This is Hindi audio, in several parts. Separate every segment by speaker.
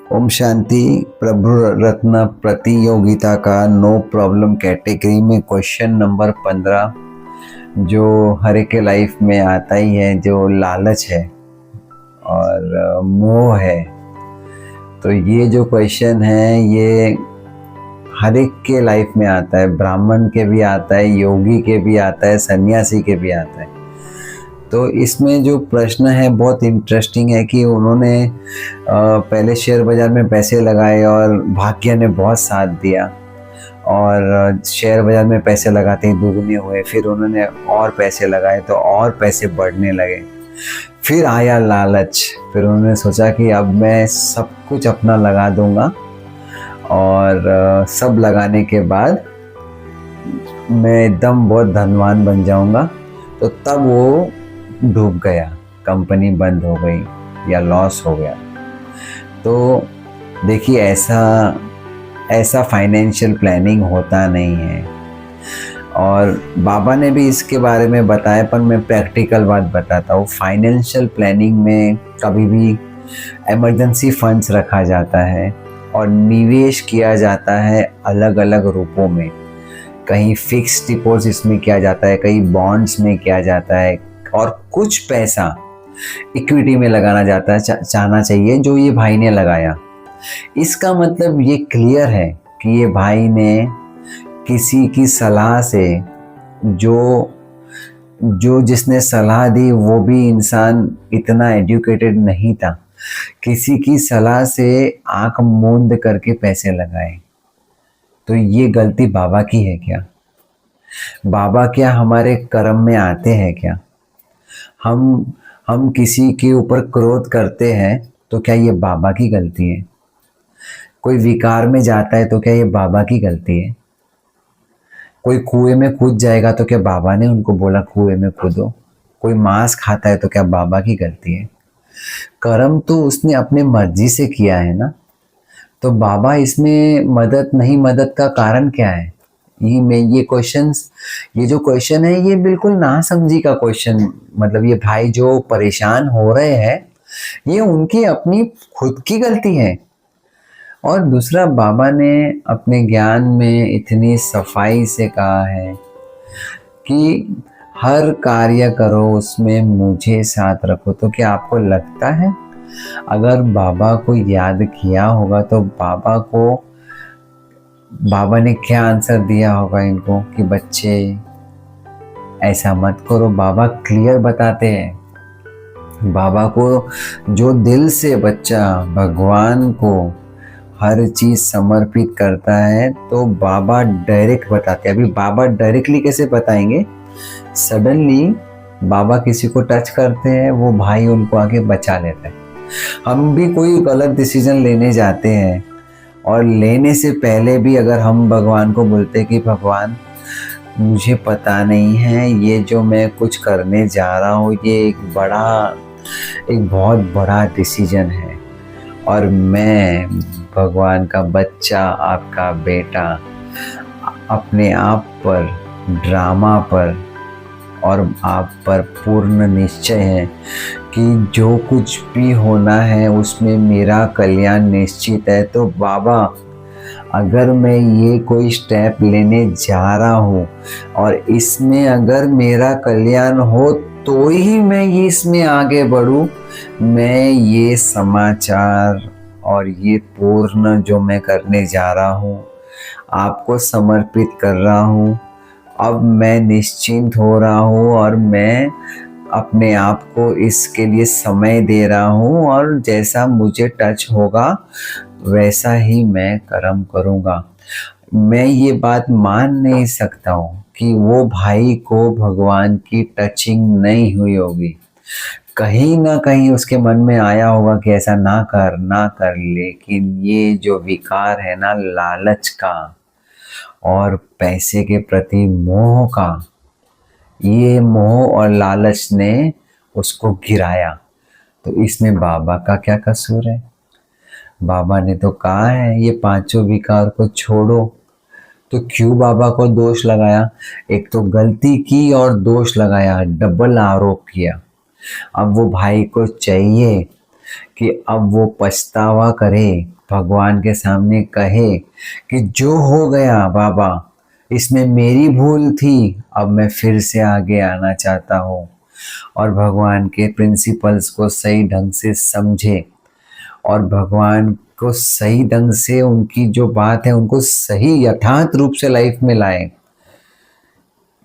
Speaker 1: ओम शांति। प्रभु रत्न प्रतियोगिता का नो प्रॉब्लम कैटेगरी में क्वेश्चन नंबर 15 जो हर एक के लाइफ में आता ही है, जो लालच है और मोह है। तो ये जो क्वेश्चन है ये हर एक के लाइफ में आता है, ब्राह्मण के भी आता है, योगी के भी आता है, सन्यासी के भी आता है। तो इसमें जो प्रश्न है बहुत इंटरेस्टिंग है कि उन्होंने पहले शेयर बाज़ार में पैसे लगाए और भाग्य ने बहुत साथ दिया और शेयर बाज़ार में पैसे लगाते ही दुगने हुए। फिर उन्होंने और पैसे लगाए तो और पैसे बढ़ने लगे। फिर आया लालच, फिर उन्होंने सोचा कि अब मैं सब कुछ अपना लगा दूंगा और सब लगाने के बाद मैं एकदम बहुत धनवान बन जाऊंगा। तो तब वो डूब गया, कंपनी बंद हो गई या लॉस हो गया। तो देखिए ऐसा फाइनेंशियल प्लानिंग होता नहीं है। और बाबा ने भी इसके बारे में बताया, पर मैं प्रैक्टिकल बात बताता हूँ। फाइनेंशियल प्लानिंग में कभी भी इमरजेंसी फंड्स रखा जाता है और निवेश किया जाता है अलग अलग रूपों में। कहीं फिक्स डिपॉजिट में किया जाता है, कहीं बॉन्ड्स में किया जाता है और कुछ पैसा इक्विटी में लगाना चाहना चाहिए, जो ये भाई ने लगाया। इसका मतलब ये क्लियर है कि ये भाई ने किसी की सलाह से, जो जिसने सलाह दी वो भी इंसान इतना एजुकेटेड नहीं था, किसी की सलाह से आंख मूंद करके पैसे लगाए। तो ये गलती बाबा की है क्या? बाबा क्या हमारे कर्म में आते हैं क्या? हम किसी के ऊपर क्रोध करते हैं तो क्या ये बाबा की गलती है? कोई विकार में जाता है तो क्या ये बाबा की गलती है? कोई कुएं में कूद जाएगा तो क्या बाबा ने उनको बोला कुएं में कूदो? कोई मांस खाता है तो क्या बाबा की गलती है? कर्म तो उसने अपने मर्जी से किया है ना। तो बाबा इसमें मदद का कारण क्या है? ये जो क्वेश्चन है ये बिल्कुल नासमझी का क्वेश्चन। मतलब ये भाई जो परेशान हो रहे हैं ये उनकी अपनी खुद की गलती है। और दूसरा, बाबा ने अपने ज्ञान में इतनी सफाई से कहा है कि हर कार्य करो उसमें मुझे साथ रखो। तो क्या आपको लगता है अगर बाबा को याद किया होगा तो बाबा ने क्या आंसर दिया होगा इनको कि बच्चे ऐसा मत करो? बाबा क्लियर बताते हैं। बाबा को जो दिल से बच्चा भगवान को हर चीज समर्पित करता है तो बाबा डायरेक्ट बताते हैं। अभी बाबा डायरेक्टली कैसे बताएंगे? सडनली बाबा किसी को टच करते हैं, वो भाई उनको आके बचा लेता है। हम भी कोई गलत डिसीजन लेने जाते हैं और लेने से पहले भी अगर हम भगवान को बोलते कि भगवान मुझे पता नहीं है, ये जो मैं कुछ करने जा रहा हूँ ये एक बहुत बड़ा डिसीजन है और मैं भगवान का बच्चा, आपका बेटा, अपने आप पर, ड्रामा पर और आप पर पूर्ण निश्चय है कि जो कुछ भी होना है उसमें मेरा कल्याण निश्चित है। तो बाबा अगर मैं ये कोई स्टेप लेने जा रहा हूँ और इसमें अगर मेरा कल्याण हो तो ही मैं इसमें आगे बढ़ूँ। मैं ये समाचार और ये पूर्ण जो मैं करने जा रहा हूँ आपको समर्पित कर रहा हूँ। अब मैं निश्चिंत हो रहा हूँ और मैं अपने आप को इसके लिए समय दे रहा हूँ और जैसा मुझे टच होगा वैसा ही मैं कर्म करूँगा। मैं ये बात मान नहीं सकता हूँ कि वो भाई को भगवान की टचिंग नहीं हुई होगी। कहीं ना कहीं उसके मन में आया होगा कि ऐसा ना कर। लेकिन ये जो विकार है ना, लालच का और पैसे के प्रति मोह का, ये मोह और लालच ने उसको गिराया। तो इसमें बाबा का क्या कसूर है? बाबा ने तो कहा है ये पांचों विकार को छोड़ो। तो क्यों बाबा को दोष लगाया? एक तो गलती की और दोष लगाया, डबल आरोप किया। अब वो भाई को चाहिए कि अब वो पछतावा करे, भगवान के सामने कहे कि जो हो गया बाबा, इसमें मेरी भूल थी, अब मैं फिर से आगे आना चाहता हूँ। और भगवान के प्रिंसिपल्स को सही ढंग से समझे और भगवान को सही ढंग से उनकी जो बात है उनको सही यथार्थ रूप से लाइफ में लाए।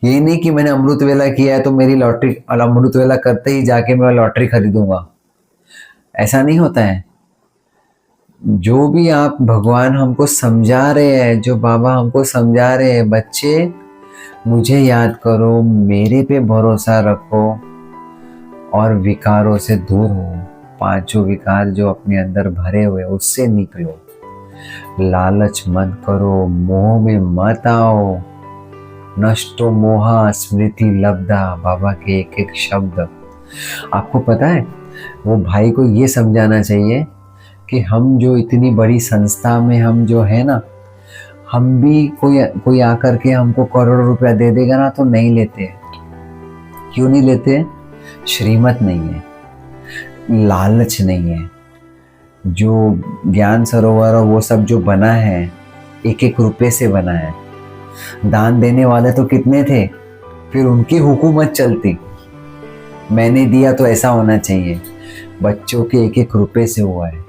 Speaker 1: ये नहीं कि मैंने अमृत वेला किया है तो मेरी लॉटरी, अमृत वेला करते ही जाके मैं लॉटरी खरीदूंगा, ऐसा नहीं होता है। जो भी आप भगवान हमको समझा रहे हैं, जो बाबा हमको समझा रहे हैं, बच्चे मुझे याद करो, मेरे पे भरोसा रखो और विकारों से दूर हो। पांचों विकार जो अपने अंदर भरे हुए उससे निकलो। लालच मत करो, मोह में मत आओ। नष्टो मोहा स्मृति लब्धा, बाबा के एक एक शब्द। आपको पता है, वो भाई को ये समझाना चाहिए कि हम जो इतनी बड़ी संस्था में हम जो है ना, हम भी कोई आकर के हमको करोड़ों रुपया दे देगा ना तो नहीं लेते। क्यों नहीं लेते? श्रीमत नहीं है, लालच नहीं है। जो ज्ञान सरोवर और वो सब जो बना है, एक एक रुपए से बना है। दान देने वाले तो कितने थे, फिर उनकी हुकूमत चलती। मैंने दिया तो ऐसा होना चाहिए, बच्चों के एक एक रुपए से हुआ है।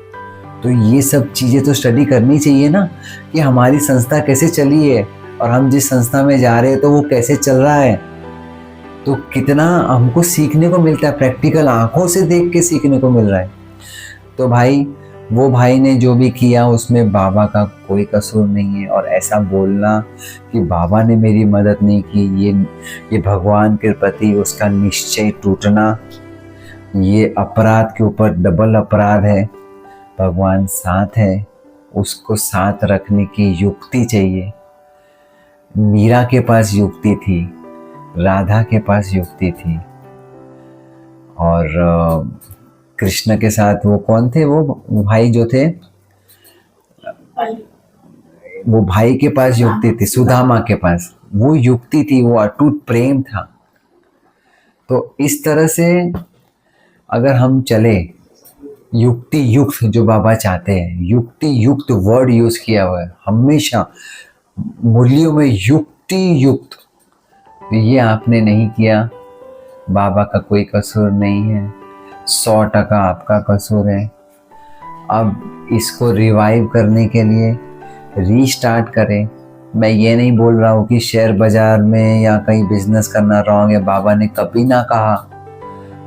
Speaker 1: तो ये सब चीज़ें तो स्टडी करनी चाहिए ना कि हमारी संस्था कैसे चली है और हम जिस संस्था में जा रहे हैं तो वो कैसे चल रहा है। तो कितना हमको सीखने को मिलता है, प्रैक्टिकल आंखों से देख के सीखने को मिल रहा है। तो भाई, वो भाई ने जो भी किया उसमें बाबा का कोई कसूर नहीं है। और ऐसा बोलना कि बाबा ने मेरी मदद नहीं की, ये भगवान के प्रति उसका निश्चय टूटना, ये अपराध के ऊपर डबल अपराध है। भगवान साथ है, उसको साथ रखने की युक्ति चाहिए। मीरा के पास युक्ति थी, राधा के पास युक्ति थी, और कृष्ण के साथ वो कौन थे, वो भाई जो थे, वो भाई के पास युक्ति थी, सुदामा के पास वो युक्ति थी, वो अटूट प्रेम था। तो इस तरह से अगर हम चले, युक्ति युक्त जो बाबा चाहते हैं, युक्ति युक्त वर्ड यूज किया हुआ है हमेशा, मूल्यों में युक्ति युक्त। ये आपने नहीं किया, बाबा का कोई कसूर नहीं है, 100% आपका कसूर है। अब इसको रिवाइव करने के लिए रीस्टार्ट करें। मैं ये नहीं बोल रहा हूँ कि शेयर बाजार में या कहीं बिजनेस करना रॉन्ग है, बाबा ने कभी ना कहा,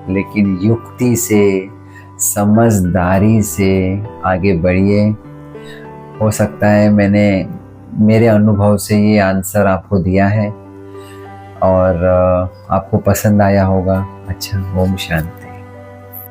Speaker 1: लेकिन युक्ति से, समझदारी से आगे बढ़िए। हो सकता है मैंने मेरे अनुभव से ये आंसर आपको दिया है और आपको पसंद आया होगा। अच्छा, ओम शांति।